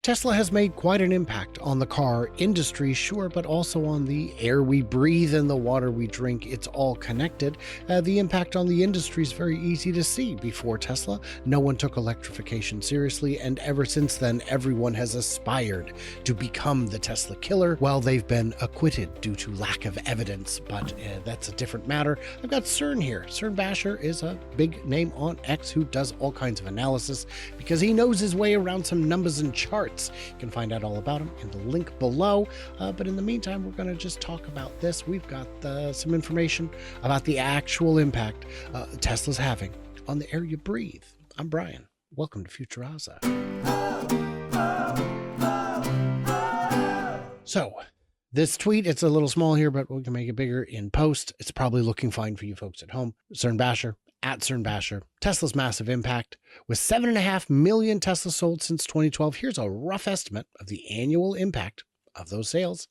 Tesla has made quite an impact on the car industry, sure, but also on the air we breathe and the water we drink. It's all connected. The impact on the industry is very easy to see. Before Tesla, no one took electrification seriously, and ever since then, everyone has aspired to become the Tesla killer. Well, they've been acquitted due to lack of evidence, but that's a different matter. I've got Cern here. Cern Basher is a big name on X who does all kinds of analysis because he knows his way around some numbers and charts. You can find out all about him in the link below. But in the meantime, we're going to just talk about this. We've got some information about the actual impact Tesla's having on the air you breathe. I'm Brian. Welcome to Futuraza. So, this tweet, it's a little small here, but we can make it bigger in post. It's probably looking fine for you folks at home. Cern Basher, at Cern Basher, Tesla's massive impact. With 7.5 million Teslas sold since 2012, here's a rough estimate of the annual impact of those sales.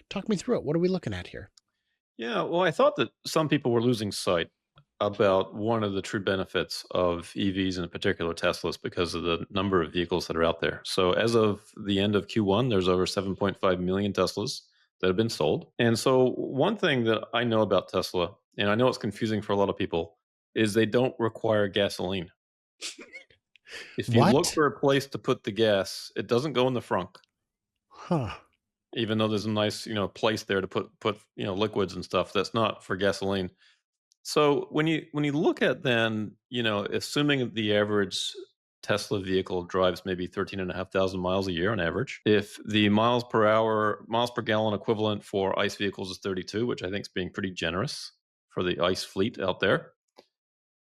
Talk me through it. What are we looking at here? Yeah, well, I thought that some people were losing sight about one of the true benefits of EVs, and in particular Teslas, because of the number of vehicles that are out there. So as of the end of Q1, there's over 7.5 million Teslas that have been sold. And so one thing that I know about Tesla, and I know it's confusing for a lot of people, is they don't require gasoline. If you look What? for a place to put the gas, it doesn't go in the frunk, Huh. even though there's a nice, place there to put, liquids and stuff. That's not for gasoline. So when you look at then, assuming the average Tesla vehicle drives maybe 13,500 miles a year on average, if the miles per gallon equivalent for ICE vehicles is 32, which I think is being pretty generous for the ICE fleet out there,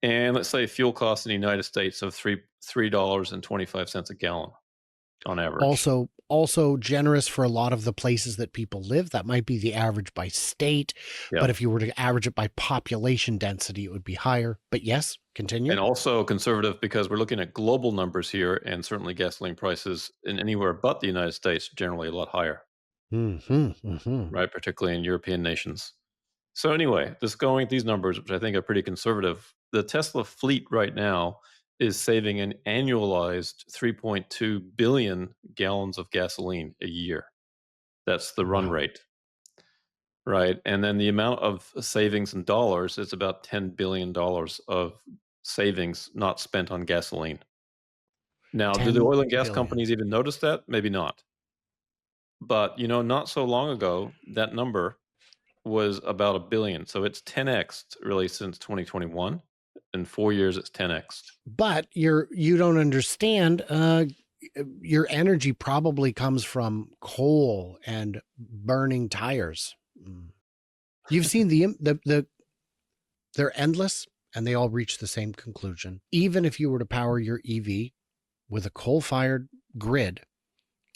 and let's say fuel costs in the United States of $3.25 a gallon on average. Also generous for a lot of the places that people live. That might be the average by state, Yeah. but if you were to average it by population density, it would be higher. But yes, continue. And also conservative because we're looking at global numbers here, and certainly gasoline prices in anywhere but the United States generally a lot higher. Right, particularly in European nations. So anyway, just going at these numbers, which I think are pretty conservative, the Tesla fleet right now is saving an annualized 3.2 billion gallons of gasoline a year. That's the run Wow. rate, right? And then the amount of savings in dollars is about $10 billion of savings not spent on gasoline. Now, do the 10 oil and gas billion. companies even notice that? Maybe not. But, not so long ago, that number was about a billion. So it's 10x really since 2021. In 4 years, it's 10x. But you don't understand. Your energy probably comes from coal and burning tires. You've seen they're endless, and they all reach the same conclusion. Even if you were to power your EV with a coal-fired grid,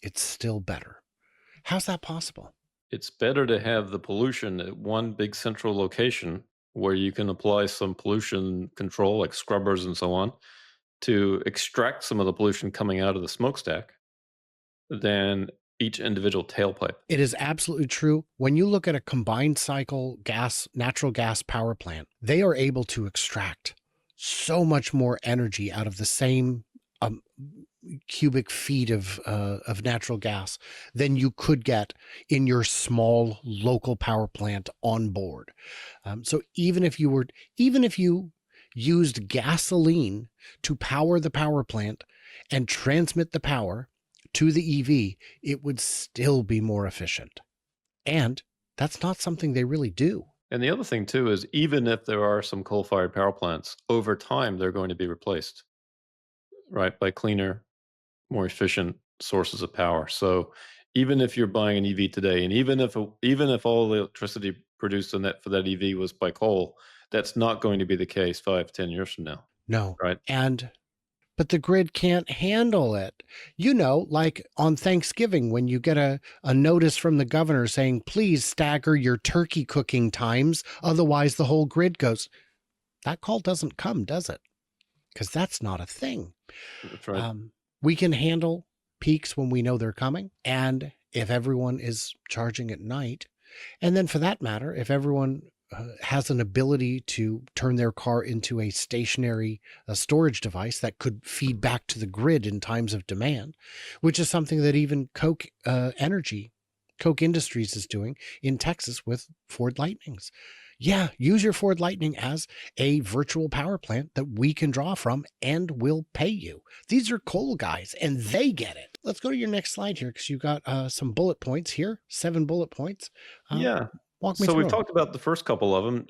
it's still better. How's that possible? It's better to have the pollution at one big central location where you can apply some pollution control, like scrubbers and so on, to extract some of the pollution coming out of the smokestack than each individual tailpipe. It is absolutely true. When you look at a combined cycle natural gas power plant, they are able to extract so much more energy out of the same cubic feet of natural gas than you could get in your small local power plant on board. So even if you used gasoline to power the power plant and transmit the power to the EV, it would still be more efficient. And that's not something they really do. And the other thing too is even if there are some coal-fired power plants, over time they're going to be replaced, right, by cleaner, more efficient sources of power. So even if you're buying an EV today, and even if all the electricity produced in that for that EV was by coal, that's not going to be the case 5-10 years from now. No. Right. But the grid can't handle it. Like on Thanksgiving, when you get a notice from the governor saying, please stagger your turkey cooking times, otherwise the whole grid goes. That call doesn't come, does it? Because that's not a thing. That's right. We can handle peaks when we know they're coming. And if everyone is charging at night, and then for that matter, if everyone has an ability to turn their car into a stationary storage device that could feed back to the grid in times of demand, which is something that even Koch Industries is doing in Texas with Ford Lightnings. Yeah, use your Ford Lightning as a virtual power plant that we can draw from and will pay you. These are coal guys and they get it. Let's go to your next slide here because you got some bullet points here, 7 bullet points. Uh, Yeah. Walk me So through we've them. talked about the first couple of them.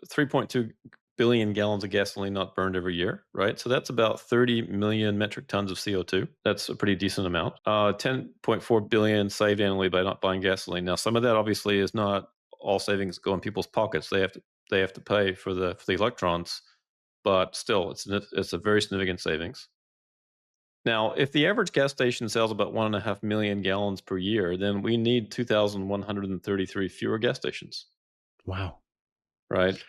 3.2 billion gallons of gasoline not burned every year, right? So that's about 30 million metric tons of CO2. That's a pretty decent amount. 10.4 billion saved annually by not buying gasoline. Now, some of that obviously is not all savings go in people's pockets. They have to pay for the electrons, but still, it's a very significant savings. Now, if the average gas station sells about 1.5 million gallons per year, then we need 2,133 fewer gas stations, Wow. right?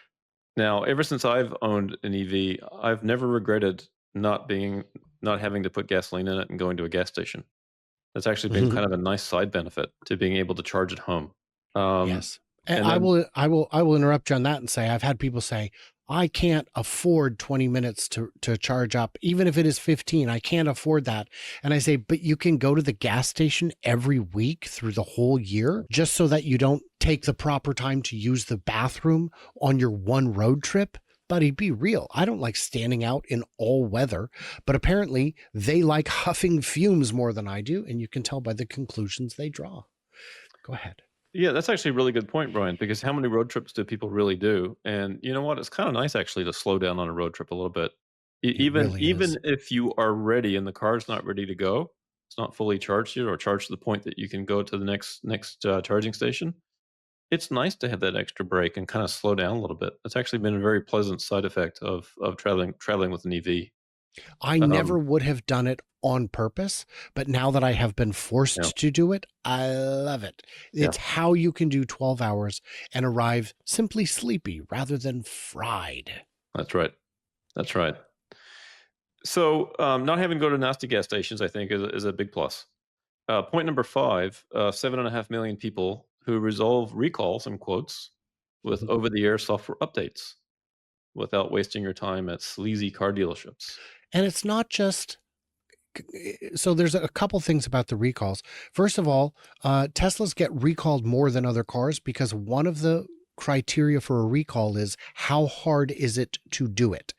Now, ever since I've owned an EV, I've never regretted not having to put gasoline in it and going to a gas station. That's actually been kind of a nice side benefit to being able to charge at home. Um, Yes. And and then, I will interrupt you on that and say I've had people say, I can't afford 20 minutes to charge up, even if it is 15. I can't afford that. And I say, but you can go to the gas station every week through the whole year just so that you don't take the proper time to use the bathroom on your one road trip. Buddy, be real. I don't like standing out in all weather, but apparently they like huffing fumes more than I do. And you can tell by the conclusions they draw. Go ahead. yeah, that's actually a really good point, Brian, because how many road trips do people really do? And you know what? It's kind of nice actually to slow down on a road trip a little bit. It Even really is. even if you are ready and the car's not ready to go, it's not fully charged yet or charged to the point that you can go to the next charging station. It's nice to have that extra break and kind of slow down a little bit. It's actually been a very pleasant side effect of traveling with an EV. I Um, never would have done it on purpose, but now that I have been yeah, forced to do it, I love it. yeah, It's how you can do 12 hours and arrive simply sleepy rather than fried. that's right. That's right. So not having to go to nasty gas stations, I think, is a big plus. Point number 5, 7.5 million people who resolve recalls, in quotes, with Mhm. over-the-air software updates without wasting your time at sleazy car dealerships. And it's not just so there's a couple things about the recalls. First of all, Teslas get recalled more than other cars because one of the criteria for a recall is how hard is it to do it?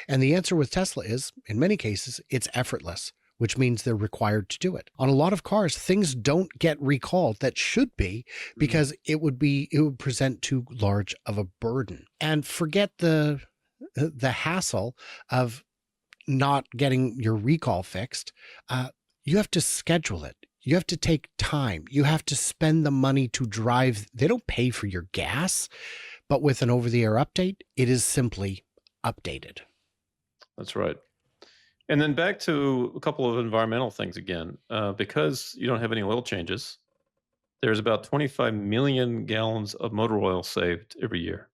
And the answer with Tesla is, in many cases, it's effortless, which means they're required to do it. On a lot of cars, things don't get recalled that should be Mhm. because it would present too large of a burden. And forget the hassle of not getting your recall fixed, you have to schedule it. You have to take time. You have to spend the money to drive. They don't pay for your gas, but with an over the air update, it is simply updated. That's right. And then back to a couple of environmental things again. Because you don't have any oil changes, there's about 25 million gallons of motor oil saved every year,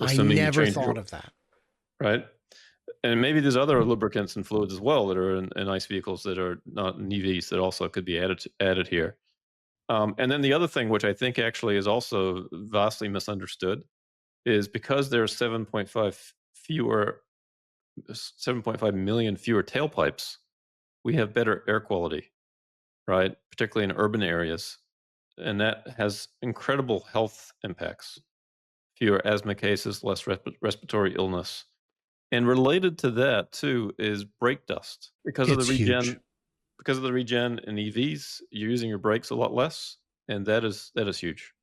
I assuming you never change thought your of that. right. And maybe there's other lubricants and fluids as well that are in ICE vehicles that are not in EVs that also could be added here. And then the other thing, which I think actually is also vastly misunderstood, is because there's 7.5 million fewer tailpipes, we have better air quality, right? Particularly in urban areas, and that has incredible health impacts. Fewer asthma cases, less respiratory illness. And related to that too is brake dust. It's huge. Because of the regen in EVs, you're using your brakes a lot less, and that is huge.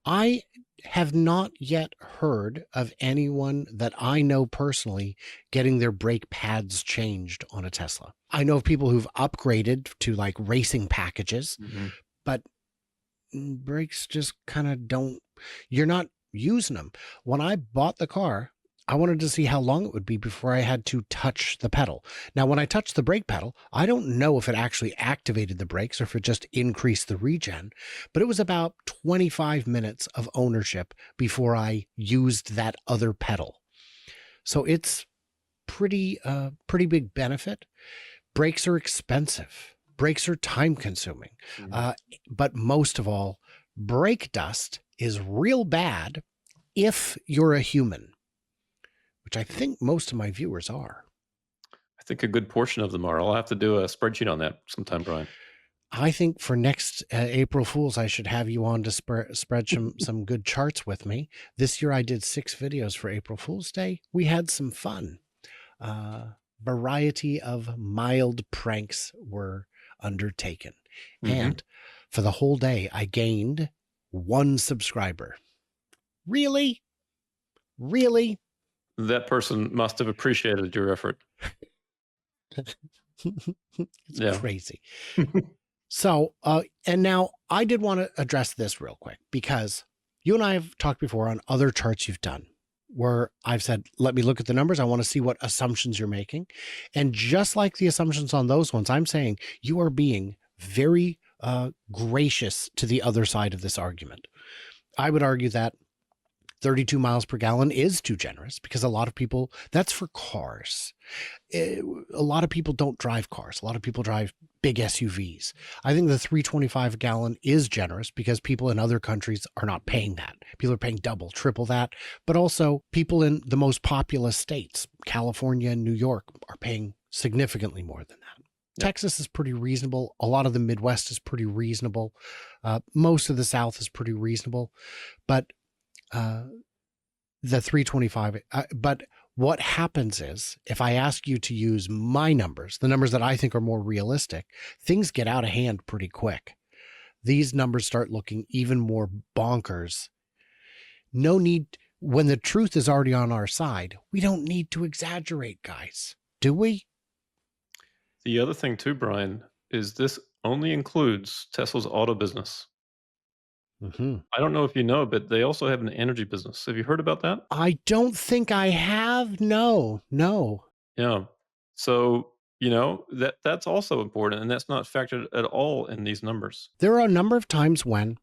I have not yet heard of anyone that I know personally getting their brake pads changed on a Tesla. I know of people who've upgraded to like racing packages, Mhm. but brakes just kind of don't, you're not using them. When I bought the car, I wanted to see how long it would be before I had to touch the pedal. Now, when I touched the brake pedal, I don't know if it actually activated the brakes or if it just increased the regen, but it was about 25 minutes of ownership before I used that other pedal. So it's pretty big benefit. Brakes are expensive. Brakes are time consuming. Mhm. Uh, but most of all, brake dust is real bad if you're a human, which I think most of my viewers are, I think a good portion of them are. I'll have to do a spreadsheet on that sometime, Brian. I think for next April Fools, I should have you on to spread some good charts with me. This year I did 6 videos for April Fool's Day. We had some fun. Variety of mild pranks were undertaken. Hmm. And for the whole day, I gained 1 subscriber. Really? Really? That person must have appreciated your effort. It's Yeah. crazy. So, and now I did want to address this real quick because you and I have talked before on other charts you've done where I've said, let me look at the numbers. I want to see what assumptions you're making. And just like the assumptions on those ones, I'm saying you are being very gracious to the other side of this argument. I would argue that 32 miles per gallon is too generous because a lot of people, that's for cars. A lot of people don't drive cars. A lot of people drive big SUVs. I think the 325 a gallon is generous because people in other countries are not paying that. People are paying double, triple that. But also people in the most populous states, California and New York, are paying significantly more than that. Yep. Texas is pretty reasonable. A lot of the Midwest is pretty reasonable. Most of the South is pretty reasonable. But the 325, but what happens is if I ask you to use my numbers, the numbers that I think are more realistic, things get out of hand pretty quick. These numbers start looking even more bonkers. No need, when the truth is already on our side, we don't need to exaggerate, guys. Do we? The other thing too, Brian, is this only includes Tesla's auto business. Mm-hmm. I don't know if you know, but they also have an energy business. Have you heard about that? I don't think I have. No. Yeah. So, that's also important, and that's not factored at all in these numbers. There are a number of times when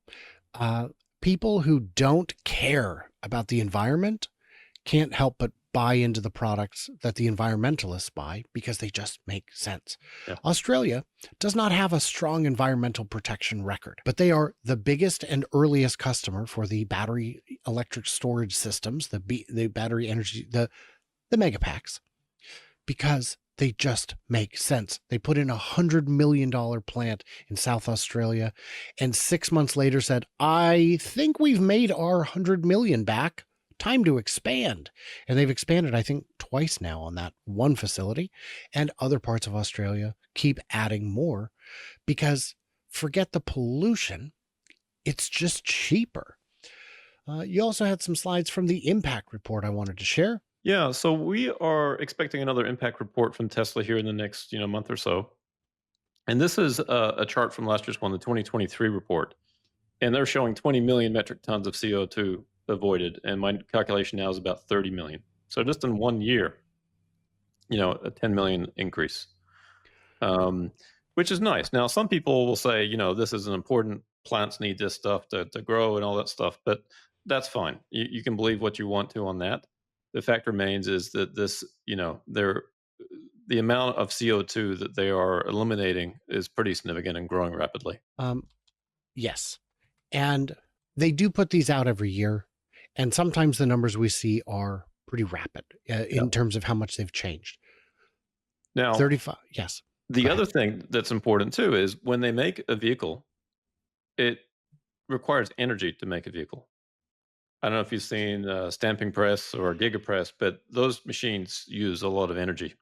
people who don't care about the environment can't help but buy into the products that the environmentalists buy because they just make sense. Yeah. Australia does not have a strong environmental protection record, but they are the biggest and earliest customer for the battery electric storage systems, the battery energy, the megapacks, because they just make sense. They put in $100 million plant in South Australia and 6 months later said, I think we've made our 100 million back. Time to expand. And they've expanded, I think, twice now on that one facility. And other parts of Australia keep adding more because forget the pollution. It's just cheaper. You also had some slides from the impact report I wanted to share. Yeah, so we are expecting another impact report from Tesla here in the next, month or so. And this is a chart from last year's one, the 2023 report. And they're showing 20 million metric tons of CO2 avoided. And my calculation now is about 30 million. So just in 1 year, a 10 million increase, which is nice. Now, some people will say, this is an important, plants need this stuff to grow and all that stuff, but that's fine. You can believe what you want to on that. The fact remains is that this, the amount of CO2 that they are eliminating is pretty significant and growing rapidly. Yes. And they do put these out every year. And sometimes the numbers we see are pretty rapid in terms of how much they've changed. Now, 35, yes. The other thing that's important too is when they make a vehicle, it requires energy to make a vehicle. I don't know if you've seen stamping press or gigapress, but those machines use a lot of energy.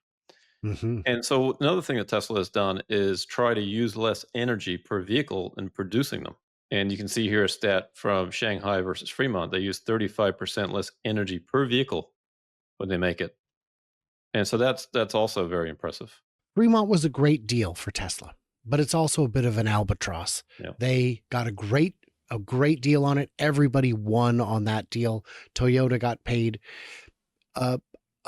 Mm-hmm. And so another thing that Tesla has done is try to use less energy per vehicle in producing them. And you can see here a stat from Shanghai versus Fremont. They use 35% less energy per vehicle when they make it. And so that's also very impressive. Fremont was a great deal for Tesla, but it's also a bit of an albatross. Yeah. They got a great deal on it. Everybody won on that deal. Toyota got paid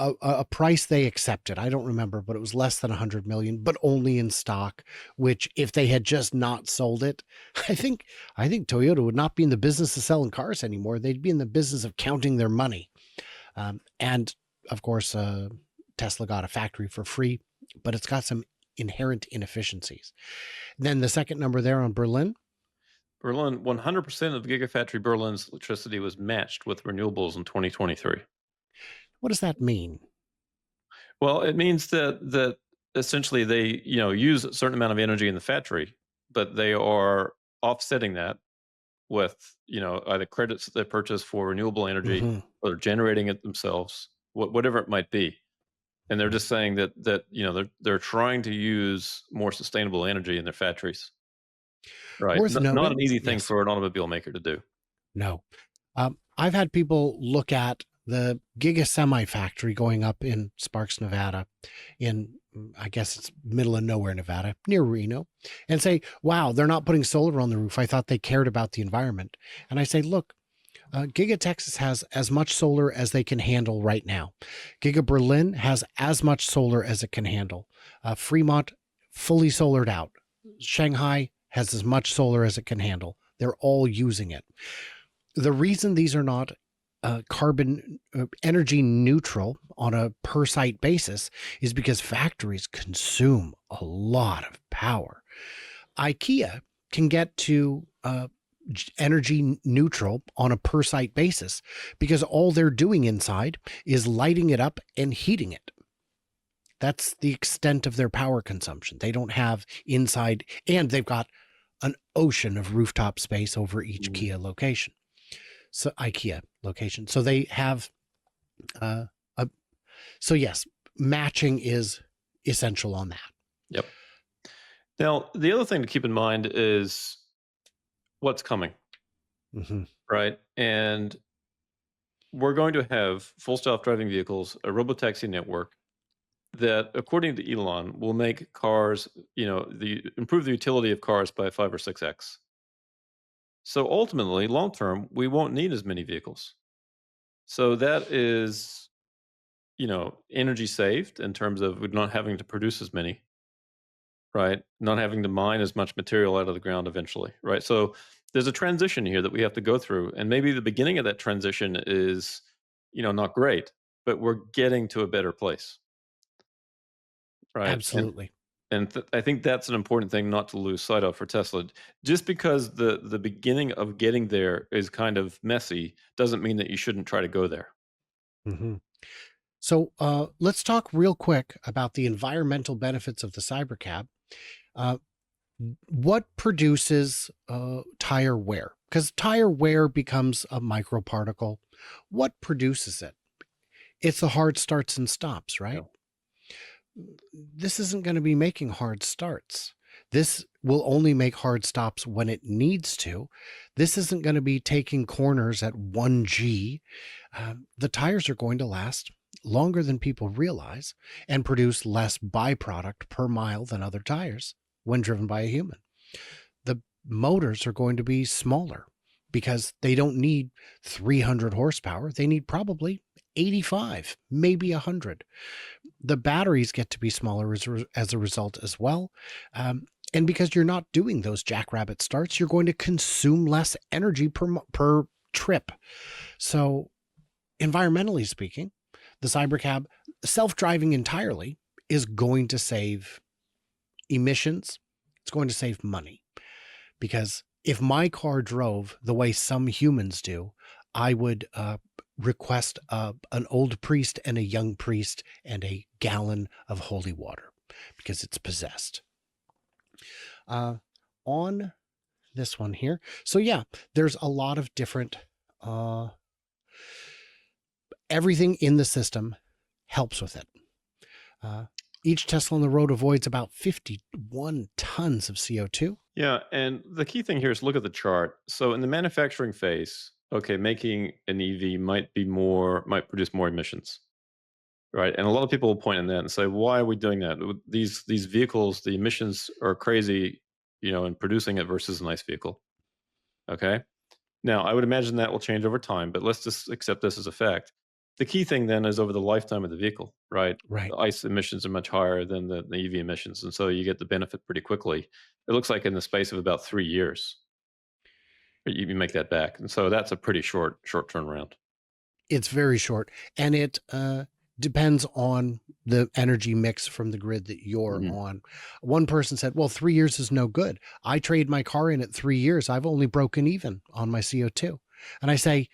a price they accepted. I don't remember, but it was less than 100 million, but only in stock, which if they had just not sold it, I think Toyota would not be in the business of selling cars anymore. They'd be in the business of counting their money. And of course, Tesla got a factory for free, but it's got some inherent inefficiencies. Then the second number there on Berlin. Berlin, 100% of Gigafactory Berlin's electricity was matched with renewables in 2023. What does that mean? Well, it means that essentially they, use a certain amount of energy in the factory, but they are offsetting that with, either credits that they purchase for renewable energy Hmm. or generating it themselves, whatever it might be. And they're just saying that they're trying to use more sustainable energy in their factories. Right. Worth Not an noting, easy thing yes, for an automobile maker to do. no. I've had people look at the Giga Semi factory going up in Sparks, Nevada, I guess it's middle of nowhere, Nevada, near Reno, and say, wow, they're not putting solar on the roof. I thought they cared about the environment. And I say, look, Giga Texas has as much solar as they can handle right now. Giga Berlin has as much solar as it can handle. Fremont, fully solared out. Shanghai has as much solar as it can handle. They're all using it. The reason these are not carbon energy neutral on a per site basis is because factories consume a lot of power. IKEA can get to energy neutral on a per site basis because all they're doing inside is lighting it up and heating it. That's the extent of their power consumption. They don't have inside, and they've got an ocean of rooftop space over each Mhm. Kia location. So IKEA location. So they have uh, a, so yes, matching is essential on that. Yep. Now, the other thing to keep in mind is what's coming, Hmm. right? And we're going to have full self-driving vehicles, a robotaxi network that, according to Elon, will make cars, improve the utility of cars by 5 or 6x. So ultimately, long term, we won't need as many vehicles. So that is, energy saved in terms of we're not having to produce as many. Right, not having to mine as much material out of the ground eventually, right? So, there's a transition here that we have to go through, and maybe the beginning of that transition is, not great, but we're getting to a better place, right? And Absolutely. I think that's an important thing not to lose sight of for Tesla. Just because the beginning of getting there is kind of messy, doesn't mean that you shouldn't try to go there. Hmm. So let's talk real quick about the environmental benefits of the Cybercab. Uh, what produces tire wear? Because tire wear becomes a microparticle. What produces it? It's the hard starts and stops, Yeah. right? This isn't going to be making hard starts. This will only make hard stops when it needs to. This isn't going to be taking corners at 1G. The tires are going to last longer than people realize and produce less byproduct per mile than other tires when driven by a human. The motors are going to be smaller because they don't need 300 horsepower. They need probably 85, maybe 100. The batteries get to be smaller as a result as well. And because you're not doing those jackrabbit starts, you're going to consume less energy per trip. So, environmentally speaking, the Cybercab, self-driving entirely, is going to save emissions. It's going to save money because if my car drove the way some humans do, I would request an old priest and a young priest and a gallon of holy water because it's possessed. Uh, on this one here. So, yeah, there's a lot of different, uh, everything in the system helps with it. Uh, each Tesla on the road avoids about 51 tons of CO2. Yeah, and the key thing here is look at the chart. So in the manufacturing phase, okay, making an EV might produce more emissions, right? And a lot of people will point in that and say, why are we doing that? These vehicles, the emissions are crazy, in producing it versus a nice vehicle. Okay. Now, I would imagine that will change over time, but let's just accept this as a fact. The key thing then is over the lifetime of the vehicle, right? Right. The ICE emissions are much higher than the EV emissions, and so you get the benefit pretty quickly. It looks like in the space of about 3 years, you make that back, and so that's a pretty short turnaround. It's very short, and it Depends on the energy mix from the grid that you're Mhm. on. One person said, "Well, 3 years is no good. I trade my car in at 3 years. I've only broken even on my CO2." And I say,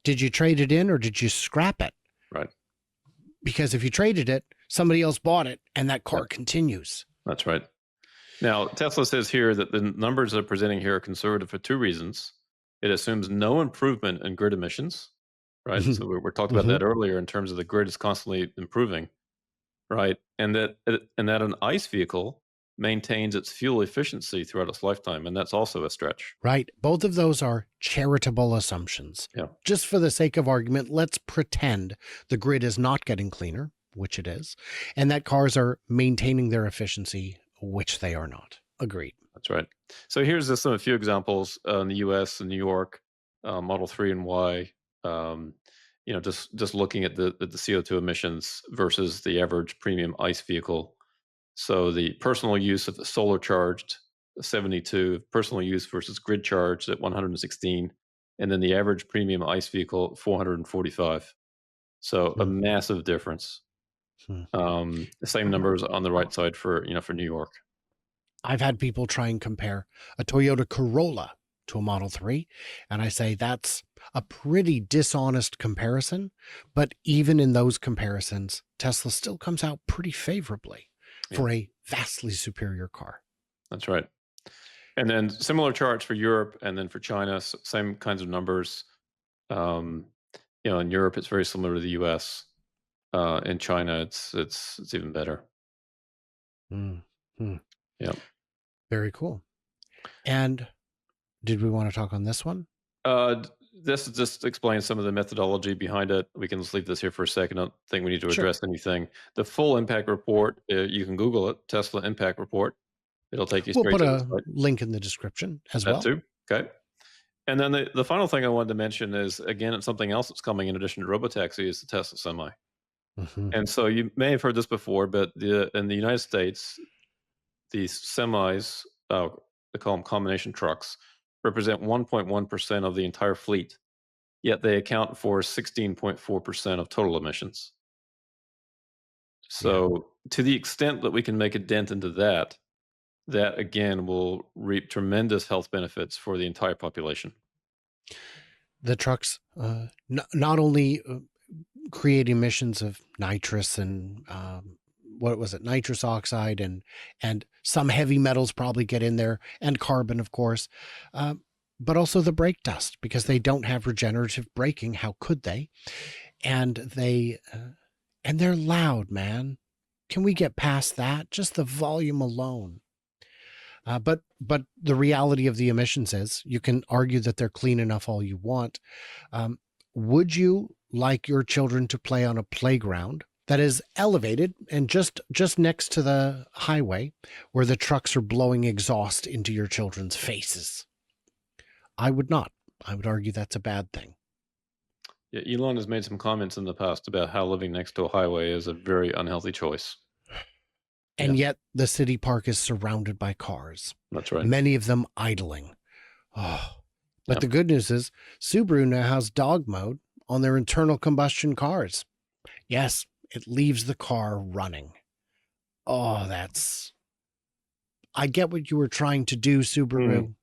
"Did you trade it in or did you scrap it? Right. Because if you traded it, somebody else bought it and that Yeah, car continues." that's right. Now, Tesla says here that the numbers they're presenting here are conservative for two reasons. It assumes no improvement in grid emissions, right? Mhm. So we talked about Mhm. that earlier in terms of the grid is constantly improving, right? And that an ICE vehicle maintains its fuel efficiency throughout its lifetime, and that's also a stretch. Right. Both of those are charitable assumptions. Yeah, Just for the sake of argument, let's pretend the grid is not getting cleaner, which it is, and that cars are maintaining their efficiency, which they are not. Agreed. that's right. So here's just a few examples in the U.S. and New York, Model 3 and Y. Um, just looking at the CO2 emissions versus the average premium ICE vehicle. So the personal use of the solar charged 72, personal use versus grid charged at 116, and then the average premium ICE vehicle 445. So a Hmm. massive difference. Hmm. The same numbers on the right side for New York. I've had people try and compare a Toyota Corolla to a Model 3, and I say that's a pretty dishonest comparison. But even in those comparisons, Tesla still comes out pretty favorably Yeah, for a vastly superior car. that's right. And then similar charts for Europe and then for China, same kinds of numbers. Um, in Europe, it's very similar to the U.S. In China, it's even better. Mm, hmm. Yeah. Very cool. And did we want to talk on this one? D This just explains some of the methodology behind it. We can just leave this here for a second. I don't think we need to Sure. address anything. The full impact report, you can Google it, Tesla Impact Report. It'll take you We'll straight put to the a site. link in the description as That well. too. Okay. And then the final thing I wanted to mention is, again, it's something else that's coming in addition to robotaxi is the Tesla Semi. Hmm. And so you may have heard this before, but in the United States, these semis, they call them combination trucks, represent 1.1% of the entire fleet, yet they account for 16.4% of total emissions. Yeah. So, to the extent that we can make a dent into that, that again will reap tremendous health benefits for the entire population. The trucks not only create emissions of nitrous and what was it, nitrous oxide, and some heavy metals probably get in there, and carbon, of course, um, but also the brake dust because they don't have regenerative braking. How could they? And they're loud, man. Can we get past that? Just the volume alone. But the reality of the emissions is you can argue that they're clean enough all you want. Um, would you like your children to play on a playground that is elevated and just next to the highway where the trucks are blowing exhaust into your children's faces? I would not. I would argue that's a bad thing. Yeah, Elon has made some comments in the past about how living next to a highway is a very unhealthy choice. Yeah, And yet the city park is surrounded by cars, that's right. many of them idling. Oh, but Yeah. the good news is Subaru now has dog mode on their internal combustion cars. Yes, it leaves the car running. Oh, I get what you were trying to do, Mhm. Subaru.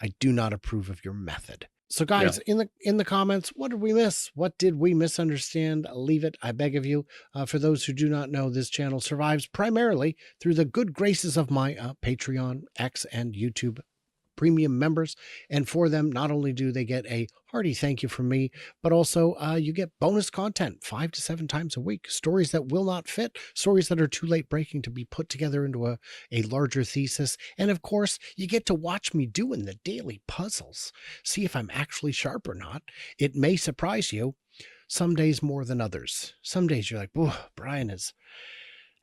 I do not approve of your method. So Yeah. guys, in the comments, what did we miss? What did we misunderstand? Leave it, I beg of you. For those who do not know, this channel survives primarily through the good graces of my Patreon, X, and YouTube premium members. And for them, not only do they get a hearty thank you from me, but also you get bonus content 5 to 7 times a week, stories that will not fit, stories that are too late breaking to be put together into a larger thesis. And of course, you get to watch me doing the daily puzzles, see if I'm actually sharp or not. It may surprise you. Some days more than others. Some days you're like, "Whoa, Brian is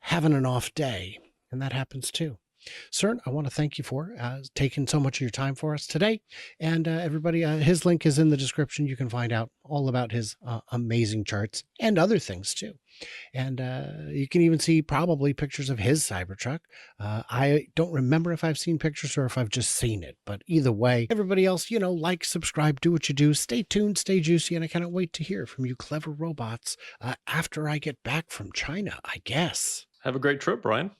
having an off day." And that happens too. Cern, I want to thank you for taking so much of your time for us today. And everybody, his link is in the description. You can find out all about his amazing charts and other things too. And you can even see probably pictures of his Cybertruck. I don't remember if I've seen pictures or if I've just seen it, but either way, everybody else, like, subscribe, do what you do, stay tuned, stay juicy, and I cannot wait to hear from you clever robots after I get back from China, I guess. Have a great trip, Brian.